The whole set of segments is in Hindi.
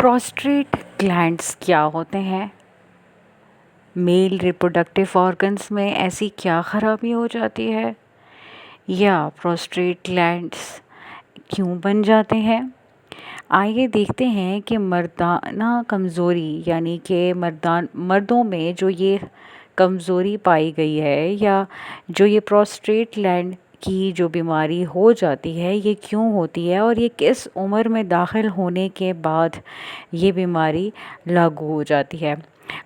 प्रोस्टेट ग्लैंड्स क्या होते हैं? मेल रिप्रोडक्टिव ऑर्गन्स में ऐसी क्या खराबी हो जाती है, या प्रोस्टेट ग्लैंड्स क्यों बन जाते हैं? आइए देखते हैं कि मर्दाना कमज़ोरी यानी कि मर्दों में जो ये कमज़ोरी पाई गई है, या जो ये प्रोस्टेट ग्लैंड की जो बीमारी हो जाती है, ये क्यों होती है और ये किस उम्र में दाखिल होने के बाद ये बीमारी लागू हो जाती है।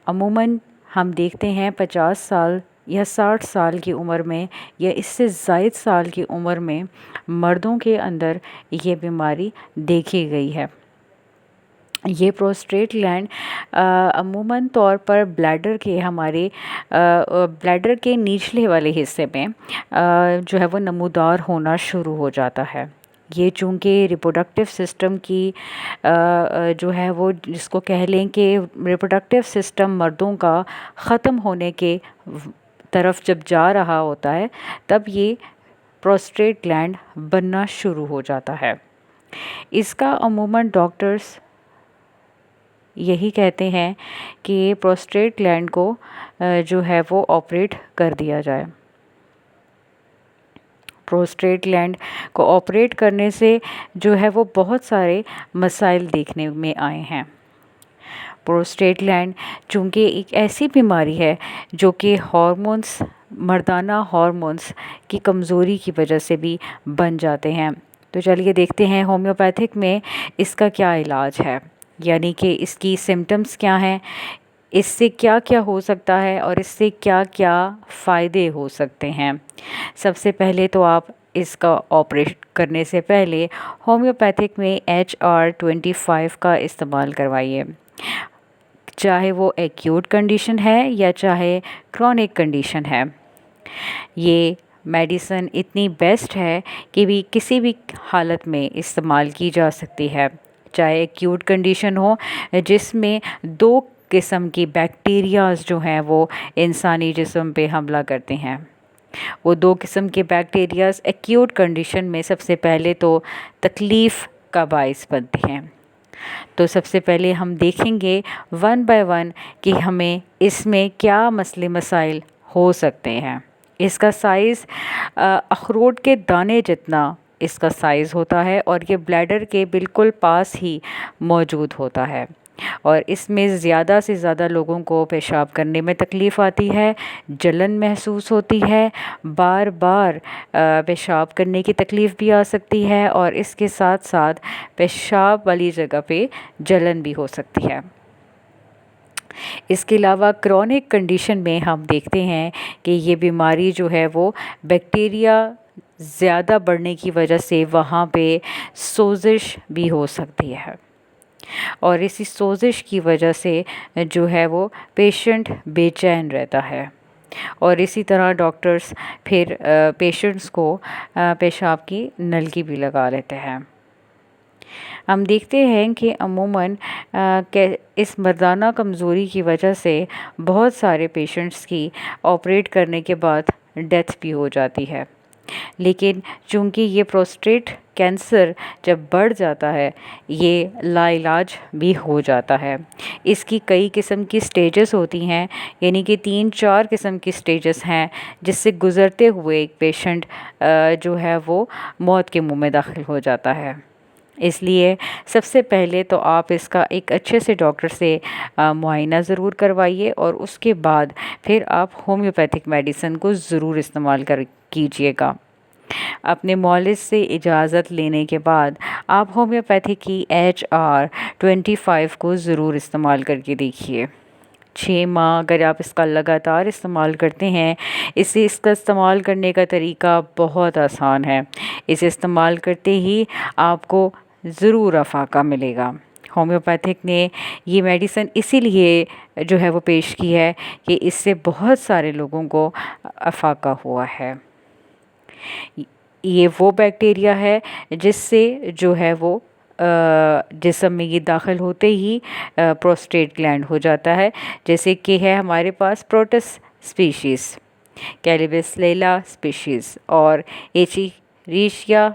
अमूमन हम देखते हैं 50 साल या 60 साल की उम्र में या इससे ज़ायद साल की उम्र में मर्दों के अंदर ये बीमारी देखी गई है। ये प्रोस्टेट ग्लैंड अमूमन तौर पर ब्लैडर के निचले वाले हिस्से में जो है वो नमूदार होना शुरू हो जाता है। ये चूँकि रिप्रोडक्टिव सिस्टम की जो है वो जिसको कह लें कि रिप्रोडक्टिव सिस्टम मर्दों का ख़त्म होने के तरफ जब जा रहा होता है, तब ये प्रोस्टेट ग्लैंड बनना शुरू हो जाता है। इसका अमूमन डॉक्टर्स यही कहते हैं कि प्रोस्टेट ग्लैंड को जो है वो ऑपरेट कर दिया जाए। प्रोस्टेट ग्लैंड को ऑपरेट करने से जो है वो बहुत सारे मसाइल देखने में आए हैं। प्रोस्टेट ग्लैंड चूँकि एक ऐसी बीमारी है जो कि मर्दाना हार्मोन्स की कमज़ोरी की वजह से भी बन जाते हैं। तो चलिए देखते हैं होम्योपैथिक में इसका क्या इलाज है, यानी कि इसकी सिम्टम्स क्या हैं, इससे क्या क्या हो सकता है और इससे क्या क्या फ़ायदे हो सकते हैं। सबसे पहले तो आप इसका ऑपरेशन करने से पहले होम्योपैथिक में HR-25 का इस्तेमाल करवाइए, चाहे वो एक्यूट कंडीशन है या चाहे क्रॉनिक कंडीशन है। ये मेडिसिन इतनी बेस्ट है कि भी किसी भी हालत में इस्तेमाल की जा सकती है, चाहे एक्यूट कंडीशन हो जिसमें 2 किस्म की बैक्टीरियाज़ जो हैं वो इंसानी जिस्म पे हमला करते हैं। वो 2 किस्म के बैक्टीरियाज़ एक्यूट कंडीशन में सबसे पहले तो तकलीफ़ का बाइस बनते हैं। तो सबसे पहले हम देखेंगे वन बाय वन कि हमें इसमें क्या मसले मसाइल हो सकते हैं। इसका साइज़ अखरोट के दाने जितना इसका साइज़ होता है और ये ब्लैडर के बिल्कुल पास ही मौजूद होता है, और इसमें ज़्यादा से ज़्यादा लोगों को पेशाब करने में तकलीफ़ आती है, जलन महसूस होती है, बार बार पेशाब करने की तकलीफ़ भी आ सकती है, और इसके साथ साथ पेशाब वाली जगह पे जलन भी हो सकती है। इसके अलावा क्रॉनिक कंडीशन में हम देखते हैं कि ये बीमारी जो है वो बैक्टीरिया ज़्यादा बढ़ने की वजह से वहाँ पे सोजिश भी हो सकती है, और इसी सोजिश की वजह से जो है वो पेशेंट बेचैन रहता है, और इसी तरह डॉक्टर्स फिर पेशेंट्स को पेशाब की नलकी भी लगा लेते हैं। हम देखते हैं कि अमूमन इस मर्दाना कमज़ोरी की वजह से बहुत सारे पेशेंट्स की ऑपरेट करने के बाद डेथ भी हो जाती है। लेकिन चूँकि ये प्रोस्टेट कैंसर जब बढ़ जाता है, ये लाइलाज भी हो जाता है। इसकी कई किस्म की स्टेजेस होती हैं, यानी कि 3-4 किस्म की स्टेजेस हैं, जिससे गुज़रते हुए एक पेशेंट जो है वो मौत के मुंह में दाखिल हो जाता है। इसलिए सबसे पहले तो आप इसका एक अच्छे से डॉक्टर से मुआयना ज़रूर करवाइए, और उसके बाद फिर आप होम्योपैथिक मेडिसिन को ज़रूर इस्तेमाल कीजिएगा। अपने मौलिद से इजाज़त लेने के बाद आप होम्योपैथी की HR-25 को ज़रूर इस्तेमाल करके देखिए। 6 माह अगर आप इसका लगातार इस्तेमाल करते हैं, इसका इस्तेमाल करने का तरीका बहुत आसान है। इसे इस्तेमाल करते ही आपको ज़रूर अफ़ाका मिलेगा। होम्योपैथिक ने ये मेडिसिन इसीलिए जो है वो पेश की है कि इससे बहुत सारे लोगों को अफ़ाका हुआ है। ये वो बैक्टीरिया है जिससे जो है वो जिस्म में ये दाखिल होते ही प्रोस्टेट ग्लैंड हो जाता है, जैसे कि है हमारे पास प्रोटस स्पीशीज़, कैलिबेसिएला स्पीशीज़ और एचेरिशिया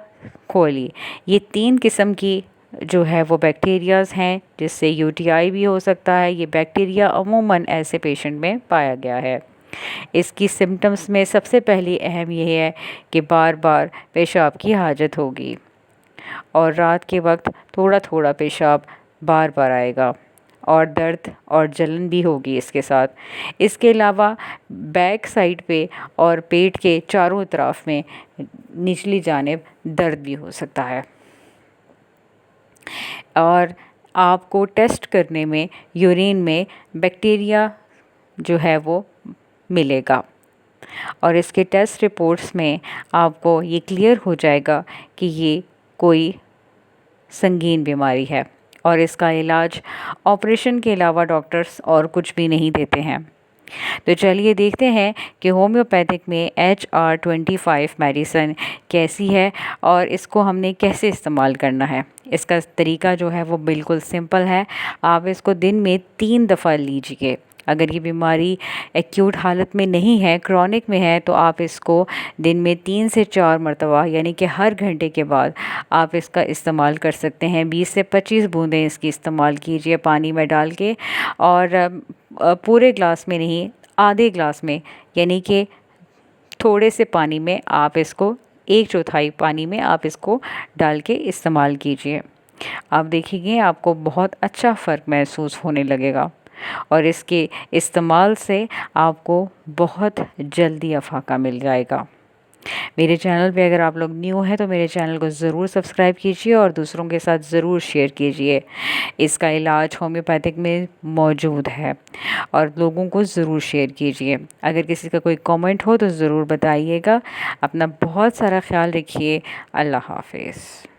कोली। ये 3 किस्म की जो है वो बैक्टीरियाज़ हैं जिससे यूटीआई भी हो सकता है। ये बैक्टीरिया अमूमन ऐसे पेशेंट में पाया गया है। इसकी सिम्टम्स में सबसे पहली अहम ये है कि बार बार पेशाब की हाजत होगी और रात के वक्त थोड़ा थोड़ा पेशाब बार बार आएगा और दर्द और जलन भी होगी इसके साथ। इसके अलावा बैक साइड पे और पेट के चारों तरफ में निचली जानिब दर्द भी हो सकता है। और आपको टेस्ट करने में यूरिन में बैक्टीरिया जो है वो मिलेगा और इसके टेस्ट रिपोर्ट्स में आपको ये क्लियर हो जाएगा कि ये कोई संगीन बीमारी है और इसका इलाज ऑपरेशन के अलावा डॉक्टर्स और कुछ भी नहीं देते हैं। तो चलिए देखते हैं कि होम्योपैथिक में HR-25 मेडिसिन कैसी है और इसको हमने कैसे इस्तेमाल करना है। इसका तरीका जो है वो बिल्कुल सिंपल है। आप इसको दिन में 3 दफ़ा लीजिए। अगर ये बीमारी एक्यूट हालत में नहीं है, क्रॉनिक में है, तो आप इसको दिन में 3 से 4 मरतबा यानी कि हर घंटे के बाद आप इसका इस्तेमाल कर सकते हैं। 20 से 25 बूंदें इसकी इस्तेमाल कीजिए पानी में डाल के और पूरे ग्लास में नहीं, आधे ग्लास में, यानी कि थोड़े से पानी में आप इसको 1/4 पानी में आप इसको डाल के इस्तेमाल कीजिए। आप देखेंगे आपको बहुत अच्छा फ़र्क महसूस होने लगेगा और इसके इस्तेमाल से आपको बहुत जल्दी अफाका मिल जाएगा। मेरे चैनल पे अगर आप लोग न्यू हैं तो मेरे चैनल को ज़रूर सब्सक्राइब कीजिए और दूसरों के साथ ज़रूर शेयर कीजिए। इसका इलाज होम्योपैथिक में मौजूद है और लोगों को ज़रूर शेयर कीजिए। अगर किसी का कोई कमेंट हो तो ज़रूर बताइएगा। अपना बहुत सारा ख्याल रखिए। अल्लाह हाफ़िज़।